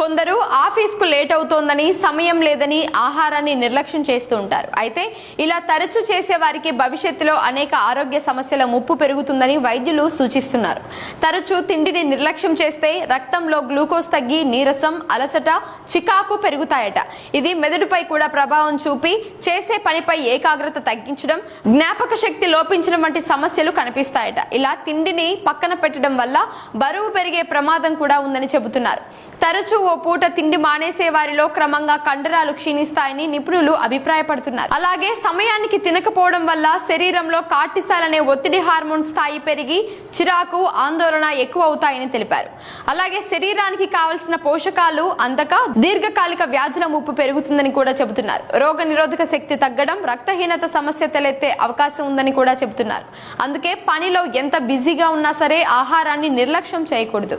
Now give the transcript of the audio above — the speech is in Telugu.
కొందరు ఆఫీస్కు లేట్ అవుతోందని, సమయం లేదని ఆహారాన్ని నిర్లక్ష్యం చేస్తూ ఉంటారు. అయితే ఇలా తరచూ చేసే వారికి భవిష్యత్తులో అనేక ఆరోగ్య సమస్యల ముప్పు పెరుగుతుందని వైద్యులు సూచిస్తున్నారు. తరచూ తిండిని నిర్లక్ష్యం చేస్తే రక్తంలో గ్లూకోజ్ తగ్గి నీరసం, అలసట, చికాకు పెరుగుతాయట. ఇది మెదడుపై కూడా ప్రభావం చూపి చేసే పనిపై ఏకాగ్రత తగ్గించడం, జ్ఞాపక శక్తి లోపించడం వంటి సమస్యలు కనిపిస్తాయట. ఇలా తిండిని పక్కన పెట్టడం వల్ల బరువు పెరిగే ప్రమాదం కూడా ఉందని చెబుతున్నారు. తరచూ ఓ పూట తిండి మానేసే వారిలో క్రమంగా కండరాలు క్షీణిస్తాయని నిపుణులు అభిప్రాయపడుతున్నారు. అలాగే సమయానికి తినకపోవడం వల్ల శరీరంలో కార్టిసాల్ అనే ఒత్తిడి హార్మోన్ స్థాయి పెరిగి చిరాకు, ఆందోళన ఎక్కువ అవుతాయని తెలిపారు. అలాగే శరీరానికి కావలసిన పోషకాలు అందక దీర్ఘకాలిక వ్యాధుల ముప్పు పెరుగుతుందని కూడా చెబుతున్నారు. రోగ నిరోధక శక్తి తగ్గడం, రక్తహీనత సమస్య తలెత్తే అవకాశం ఉందని కూడా చెబుతున్నారు. అందుకే పనిలో ఎంత బిజీగా ఉన్నా సరే ఆహారాన్ని నిర్లక్ష్యం చేయకూడదు.